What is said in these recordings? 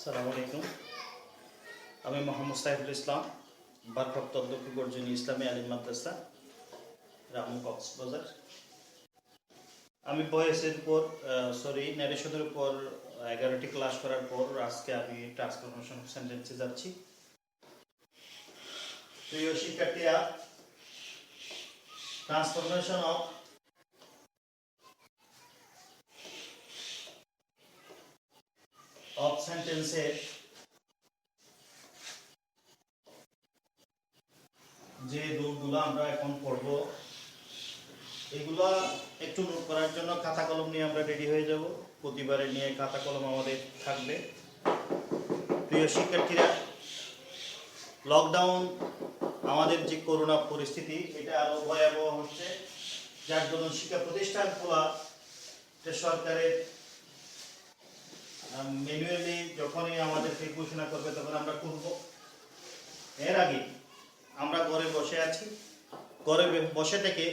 আসসালামু আলাইকুম। আমি মোহাম্মদ সাইফুল ইসলাম, ভারপ্রাপ্ত অধ্যক্ষ গর্জনী ইসলামী আলিম মাদ্রাসা, রামু কক্সবাজার। আমি ভয়েসের উপর ন্যারেশনের উপর 11টি ক্লাস করার পর আজকে আমি ট্রান্সফরমেশন অফ সেন্টেন্সে যাচ্ছি। প্রিয় শিক্ষার্থীরা, ট্রান্সফরমেশন অফ সেন্টেন্সের যে রুলগুলো আমরা এখন পড়ব, এগুলো একটু নোট করার জন্য খাতা কলম নিয়ে আমরা রেডি হয়ে যাব। প্রতিবারে নিয়ে খাতা কলম আমাদের থাকবে। প্রিয় শিক্ষার্থীরা, লকডাউন আমাদের যে করোনা পরিস্থিতি, এটা আরো ভয়াবহ হচ্ছে, যার জন্য শিক্ষা প্রতিষ্ঠান খোলা সরকারের ম্যানুয়ালি যখনই আমাদেরকে ঘোষণা করবে তখন আমরা করব। এর আগে আমরা ঘরে বসে আছি, ঘরে বসে থেকে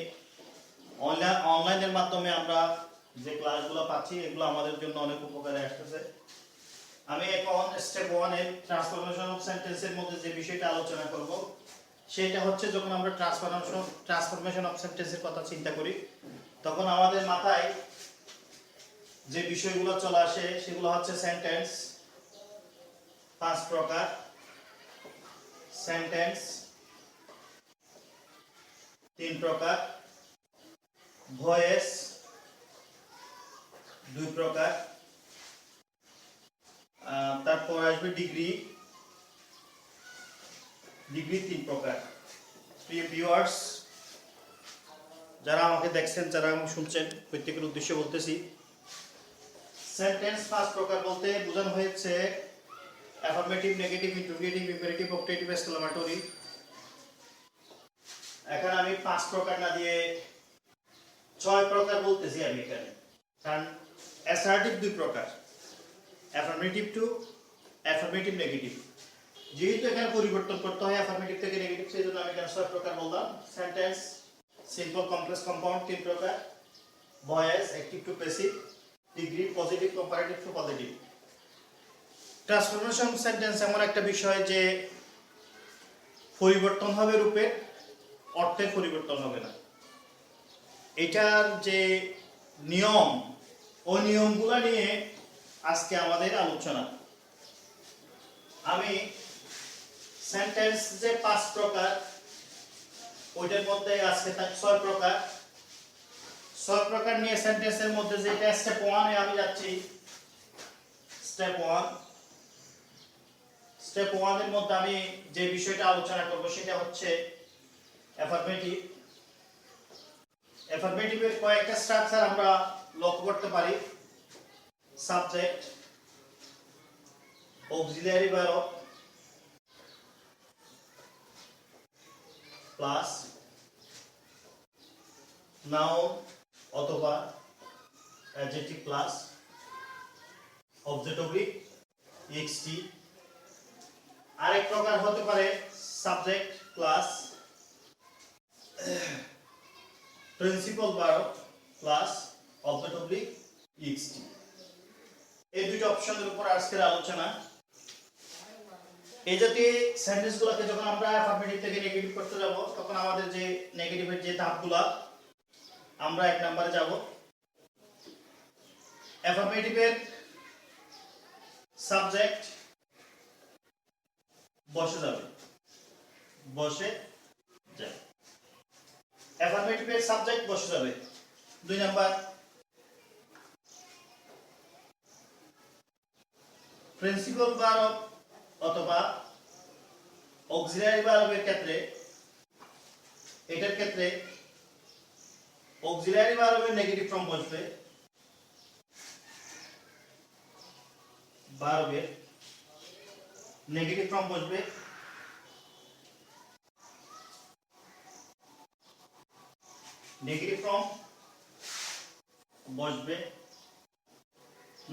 অনলাইনের মাধ্যমে আমরা যে ক্লাসগুলো পাচ্ছি, এগুলো আমাদের জন্য অনেক উপকারে আসতেছে। আমি এখন স্টেপ 1 এর ট্রান্সফরমেশন অফ সেন্টেন্সের মধ্যে যে বিষয়টা আলোচনা করব, সেটা হচ্ছে যখন আমরা ট্রান্সফরমেশন অফ সেন্টেন্সের কথা চিন্তা করি, তখন আমাদের মাথায় যে বিষয়গুলো চলে আসে সেগুলো হচ্ছে সেন্টেন্স 5 প্রকার, সেন্টেন্স 3 প্রকার, ভয়েস 2 প্রকার, তারপর আসবে ডিগ্রি 3 প্রকার। প্রিয় ভিউয়ার্স, যারা আমাকে দেখছেন, যারা আমাকে শুনছেন, প্রত্যেকের উদ্দেশ্যে বলতেছি, সেন্টেন্স 5 প্রকার বলতে বোঝানো হয়েছে affirmative, negative, interrogative, imperative, objective, exclamatory. এখানে আমি 5 প্রকার না দিয়ে 6 প্রকার বলতেছি আমি এখানে, কারণ অ্যাসার্টিভ 2 প্রকার, অ্যাফার্মেটিভ টু অ্যাফার্মেটিভ, নেগেটিভ। যেহেতু এখানে পরিবর্তন করতে হয় অ্যাফার্মেটিভ থেকে নেগেটিভ, সেই জন্য আমি এখানে 6 প্রকার বললাম। সেন্টেন্স সিম্পল, কমপ্লেক্স, কম্পাউন্ড 3 প্রকার, voice active to passive, degree positive, comparative two positive. Transformation sentence এমন একটা বিষয় যে পরিবর্তন হবে রূপে, অর্থের পরিবর্তন হবে না। এটার যে নিয়ম, ওই নিয়মগুলো নিয়ে আজকে আমাদের আলোচনা। আমি সেন্টেন্স যে 5 প্রকার, ওইটার মধ্যে আজকে 6 প্রকার। 6 প্রকার নিয়ে সেন্টেন্সের মধ্যে যেটা স্টেপ 1 এ আমি যাচ্ছি। স্টেপ 1 এর মধ্যে আমি যে বিষয়টা আলোচনা করব সেটা হচ্ছে অ্যাফার্মেটিভ। অ্যাফার্মেটিভের কয়েকটা স্ট্রাকচার আমরা লক্ষ্য করতে পারি। Subject, auxiliary verb plus noun অথবা অ্যাডজেক্টিভ প্লাস অবজেক্ট অবলিক এক্সটি। আরেক প্রকার হতে পারে subject plus principal verb plus object oblique এক্সটি। এই দুটো অপশনের উপর আজকের আলোচনা। এই জাতীয় সেন্টেন্সগুলোকে যখন আমরা অ্যাফার্মেটিভ থেকে নেগেটিভ করতে যাব, তখন আমাদের যে নেগেটিভের যে ধাপগুলো, আমরা 1 নম্বরে যাব। অ্যাফার্মেটিভের সাবজেক্ট বসে যাবে, অ্যাফার্মেটিভের সাবজেক্ট বসে যাবে। 2 নাম্বার, প্রিন্সিপাল ভার্ব অথবা অক্সিলিয়ারি ভার্বের ক্ষেত্রে, এটার ক্ষেত্রে অক্সিলিয়ারি ভার্বের নেগেটিভ ফর্ম বসবে, ভার্বের নেগেটিভ ফর্ম বসবে।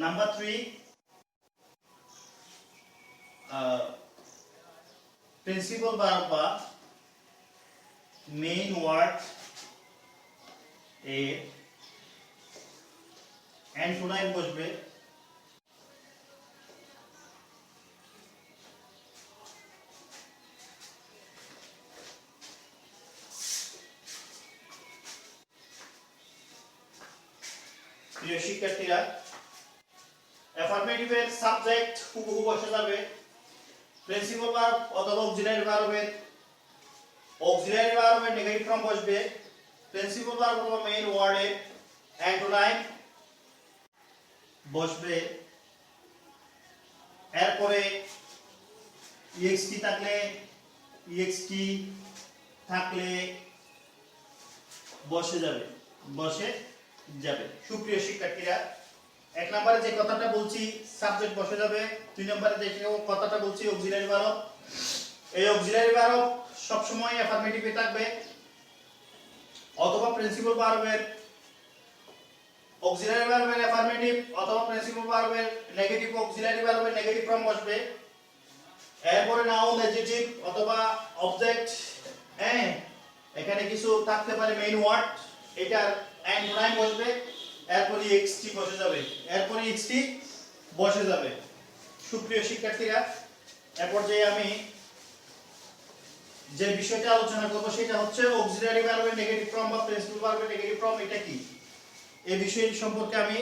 নাম্বার 3, প্রিন্সিপাল ভার্ব বা মেইন ওয়ার্ড এর অ্যান্টোনাইম বসবে প্রিয় শিক্ষার্থীরা, অ্যাফার্মেটিভের সাবজেক্ট হুবহু বসে যাবে প্রিন্সিপাল ভার্ব অথবা অক্সিলারি ভার্বের নেগেটিভ ফর্ম বসবে প্রিন্সিপাল ভার্ব অথবা মেইন ওয়ার্ডের অ্যান্টোনাইম বসবে। এরপরে ইএক্সটি থাকলে বসে যাবে। সুপ্রিয় শিক্ষার্থীরা, এক নম্বরে যে কথাটা বলছি সাবজেক্ট বসে যাবে, দুই নম্বরে যে কথাটা বলছি অক্সিলারি ভার্ব, এই অক্সিলারি ভার্ব সবসময় অ্যাফার্মেটিভে থাকবে অথবা প্রিন্সিপাল ভার্বের অক্সিলারি ভার্বের অ্যাফার্মেটিভ অথবা প্রিন্সিপাল ভার্বের নেগেটিভ অক্সিলারি ভার্বের নেগেটিভ ফর্ম বসবে। এরপরে নাউন অ্যাডজেক্টিভ অথবা অবজেক্ট, এখানে কিছু থাকতে পারে মেইন ওয়ার্ড, এটার অ্যান্টোনাইম বসবে। এরপরে এক্সটি বসে যাবে। সুপ্রিয় শিক্ষার্থীরা, এরপর যে আমি যে বিষয়টা আলোচনা করব সেটা হচ্ছে অক্সিলারি ভার্বের নেগেটিভ ফর্ম বা প্রিন্সিপাল ভার্বের নেগেটিভ ফর্ম এটা কি, এই বিষয় সম্পর্কে আমি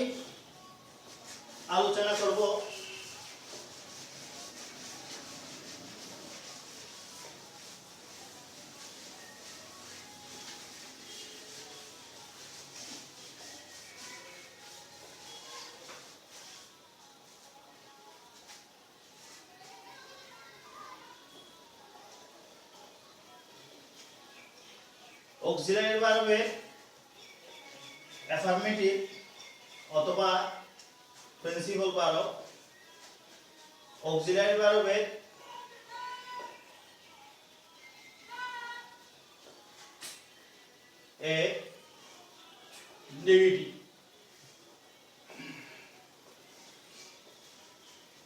আলোচনা করব। অক্সিলারি ভার্বের অ্যাফার্মেটিভ অথবা প্রিন্সিপাল ভার্ব, অক্সিলারি ভার্বের এ নেগেটিভ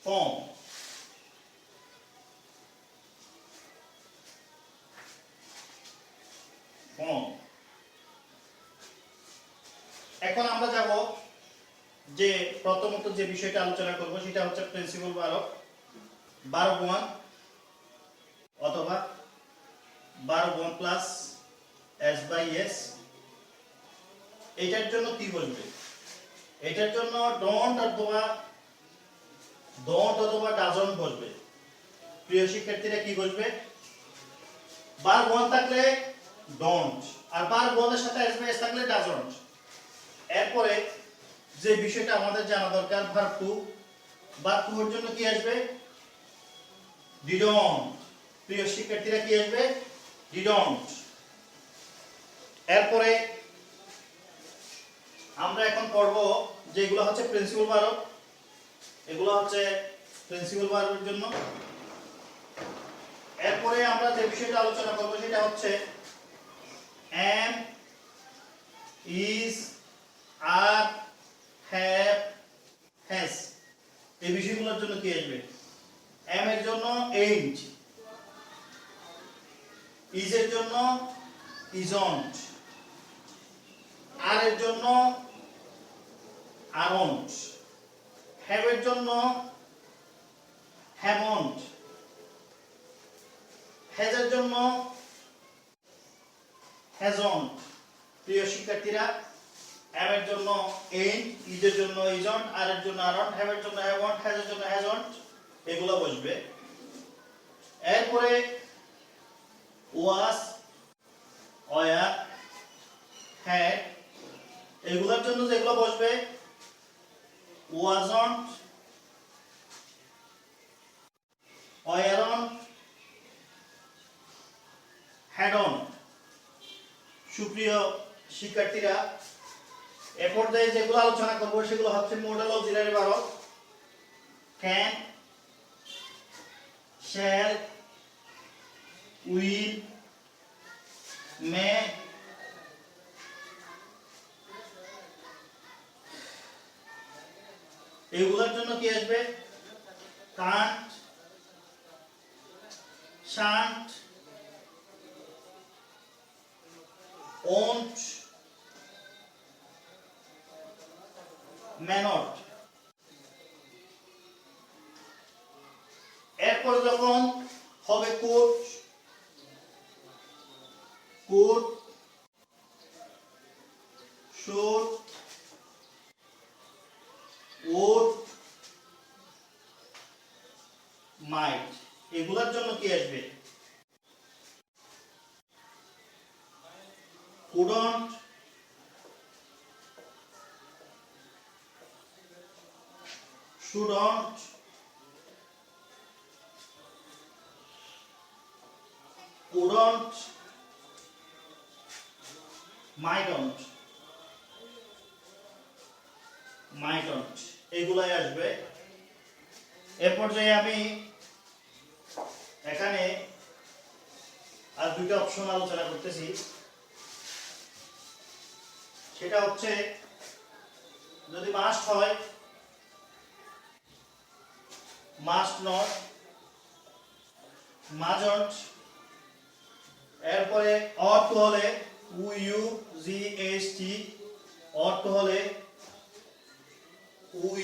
ফর্ম। এখন আমরা যাব যে প্রথমত যে বিষয়টা আলোচনা করব সেটা হচ্ছে প্রিন্সিপাল ভার্ব, ভার্ব 1 অথবা verb 1 plus S by S. এটার জন্য কি বলবে? এটার জন্য ডোন্ট অথবা ডাজন্ট বলবে। প্রিয় শিক্ষার্থীরা, কি বলবে? ভার্ব 1 থাকলে ডোন্ট, আর ভার্ব 1 এর সাথে এস বাই এস থাকলে ডাজন্ট। এরপরে যে বিষয়টা আমাদের জানা দরকার, ভার্ব 2 এর জন্য কি আসবে? ডিডন্ট। প্রিয় শিক্ষার্থীরা, কি আসবে? ডিডন্ট। এরপরে আমরা এখন পড়ব যেগুলো হচ্ছে প্রিন্সিপাল ভার্ব, এগুলো হচ্ছে প্রিন্সিপাল ভার্বের জন্য। এরপরে আমরা যে বিষয়টা আলোচনা করব সেটা হচ্ছে am, is, are, have, has। এই বিষয়গুলোর জন্য কি আসবে? am এর জন্য ain't, is এর জন্য isn't, are এর জন্য aren't, have এর জন্য haven't, has এর জন্য hasn't। প্রিয় শিক্ষার্থীরা, am এর জন্য ain't, is এর জন্য isn't, are এর জন্য aren't, have এর জন্য haven't, has এর জন্য hasn't, এগুলো বসবে। এরপরে was, were, had, এগুলোর জন্য যেগুলো বসবে wasn't, weren't, hadn't। সুপ্রিয় শিক্ষার্থীরা, এ পর্যায়ে যেগুলো আলোচনা করব সেগুলো হচ্ছে modal auxiliary verb, can, shall, will, may, এগুলোর জন্য কি আসবে? can't, shan't, won't, may not। এরপর যখন হবে could, should, মাইট, এগুলোর জন্য কি আসবে? couldn't, shouldn't, couldn't, mightn't, mightn't, এগুলাই আসবে। এ পর্যায়ে আমি এখানে আর দুইটা অপশন আলোচনা করতেছি। সেটা হচ্ছে যদি মাস্ট হয়, মাস্ট নট, মাজন্ট, এরপরে অট টু হলে U G S T, ought to হলে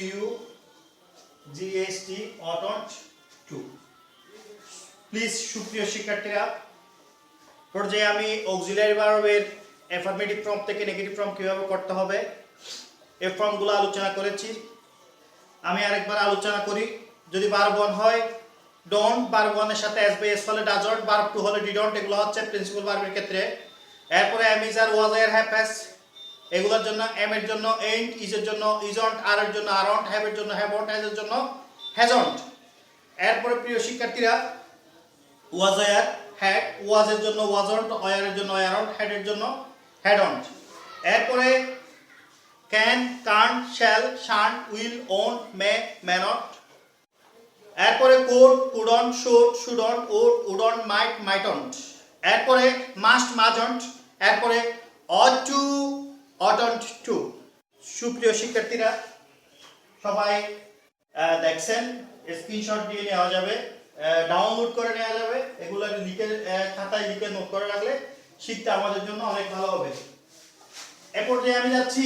U G S T, oughtn't to. Please সুপ্রিয় শিক্ষার্থীরা, পর্যায়ে আমি অক্সিলারি ভার্বের অ্যাফার্মেটিভ ফর্ম থেকে নেগেটিভ ফর্ম কিভাবে করতে হবে এই ফর্মগুলো আলোচনা করেছি। আমি আরেকবার আলোচনা করি। যদি ভার্ব 1 হয় ডোন্ট, ভার্ব 1 এর সাথে এস বাই এস হলে ডাজন্ট, ভার্ব 2 হলে ডিডন্ট, এগুলো হচ্ছে প্রিন্সিপাল ভার্বের ক্ষেত্রে। এরপরে am is are, was are, have has, এগুলোর জন্য এম এর জন্য এন্ড, ইজ এর জন্য ইজন্ট, আর এর জন্য আরন্ট, হ্যাভ এর জন্য হ্যাভন্ট, হ্যাজ এর জন্য হ্যাজন্ট। এরপরে প্রিয় শিক্ষার্থীরা ওয়াজ আর, হ্যাড, ওয়াজ এর জন্য ওয়াজন্ট, ওয়ার এর জন্য ওয়ারন্ট, হ্যাড এর জন্য হ্যাডন্ট। এরপরে can, can't, shall, shan't, will, won't, may, may not. এরপরে could, couldn't, should, shouldn't, would, wouldn't, might, mightn't. এরপরে মাস্ট, মাজন্ট। এরপরে অট টু, অটন্ট টু। সুপ্রিয় শিক্ষার্থীরা, সবাই দেখছেন, স্ক্রিনশট দিয়ে নেওয়া যাবে, ডাউনলোড করে নেওয়া যাবে। এগুলো লিখে খাতায় লিখে নোট করে রাখলে শিখতে আমাদের জন্য অনেক ভালো হবে। এ পর্যায়ে আমি যাচ্ছি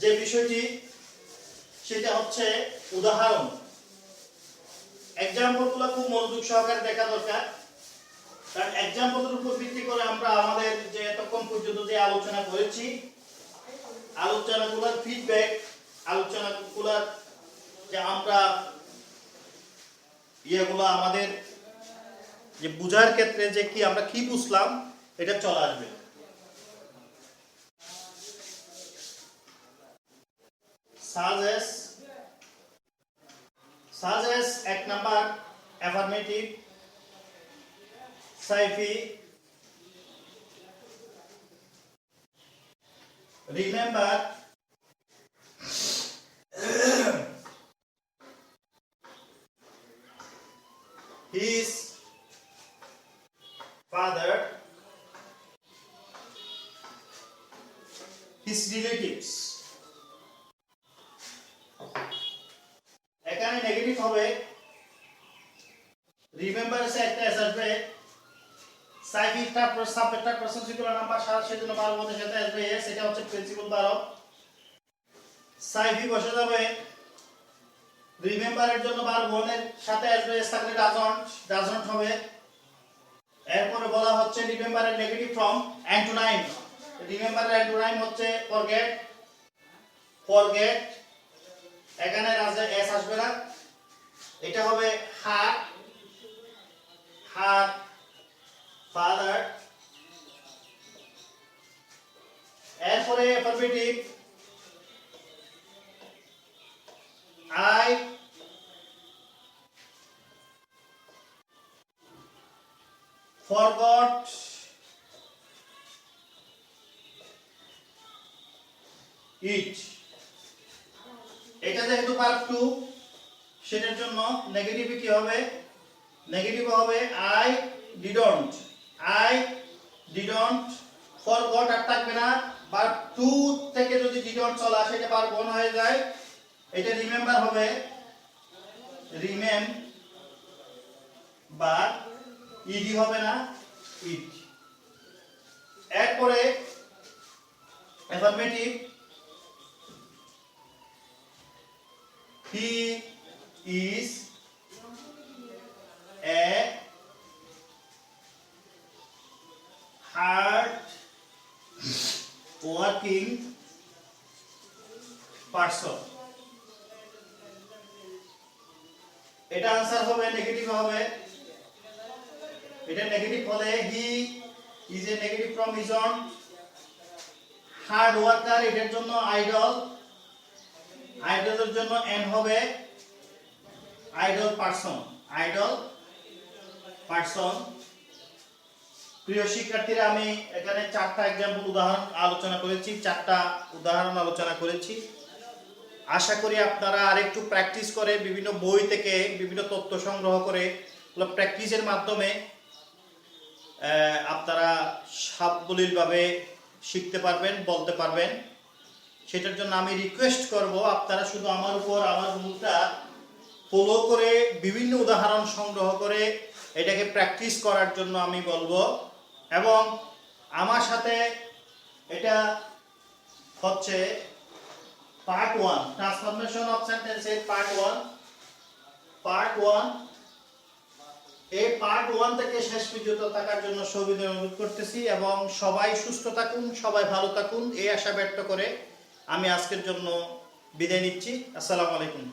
যে বিষয়টি, সেটা হচ্ছে উদাহরণ। এক্সাম্পলগুলো খুব মনোযোগ সহকারে দেখা দরকার, কারণ এক্সাম্পলের উপর ভিত্তি করে আমরা আমাদের যে এতক্ষণ পর্যন্ত যে আলোচনা করেছি, আলোচনাগুলোর ফিডব্যাক, আলোচনাগুলোর যে আমরা ইয়েগুলো আমাদের যে বুঝার ক্ষেত্রে যে কি আমরা কি বুঝলাম এটা চলে আসবে। সাজেস এক number affirmative, sci-fi, remember, his father, his relatives। এখানে নেগেটিভ হবে, রিমেম্বার এসে একটা এস আসবে, সাইফিটা সাবজেক্টটা পারসন সিঙ্গুলার নাম্বার সেজন্য ভার্ব এর সাথে আসবে এস, এটা হচ্ছে প্রিন্সিপাল ভার্ব। সাইফি বসে যাবে, রিমেম্বার এর জন্য ভার্ব এর সাথে আসবে এস থাকলে ডাজন্ট, ডাজন্ট হবে। এরপরে বলা হচ্ছে রিমেম্বার এর নেগেটিভ ফর্ম অ্যান্টোনাইম। রিমেম্বার এর অ্যান্টোনাইম হচ্ছে ফরগেট, ফরগেট। এখানে এস আসবে না, এটা হবে হার, হার ফাদার। এরপরে অ্যাফার্মেটিভ, আই forgot it। এটা যেহেতু ভার্ব টু, সেটার জন্য নেগেটিভ কি হবে? নেগেটিভ হবে I didn't, I didn't. Forgot আর থাকবে না, ভার্ব টু থেকে যদি ডিডন্ট চলে আসে এটা ভার্ব ওয়ান হয়ে যায়। এটা রিমেম্বার হবে রিমেম, বা ইডি হবে না, ইট। এরপরে affirmative, he is a hard working person. এটা आंसर হবে নেগেটিভ হবে, এটা নেগেটিভ হলে he is a negative from is on, hard worker এটার জন্য আইডল, আইডলের জন্য এন হবে আইডল পারসন, আইডল পারসন। প্রিয় শিক্ষার্থীরা, আমি এখানে চারটা एग्जांपल উদাহরণ আলোচনা করেছি, চারটা উদাহরণ আলোচনা করেছি। আশা করি আপনারা আরেকটু প্র্যাকটিস করে বিভিন্ন বই থেকে বিভিন্ন তথ্য সংগ্রহ করে প্র্যাকটিসের মাধ্যমে আপনারা সাবলীলভাবে শিখতে পারবেন, বলতে পারবেন। সেটার জন্য আমি রিকোয়েস্ট করব আপনারা শুধু আমার উপর আমার রুলটা ফলো করে বিভিন্ন উদাহরণ সংগ্রহ করে এটাকে প্র্যাকটিস করার জন্য আমি বলবো। এবং আমার সাথে এটা হচ্ছে পার্ট 1 ট্রান্সফরমেশন অফ সেন্টেন্সের পার্ট 1 এই পার্ট 1 থেকে শেষ পর্যন্ত থাকার জন্য সবিনয় অনুরোধ করতেছি এবং সবাই সুস্থ থাকুন, সবাই ভালো থাকুন এই আশা ব্যক্ত করে আমি আজকের জন্য বিদায় নিচ্ছি। আসসালামু আলাইকুম।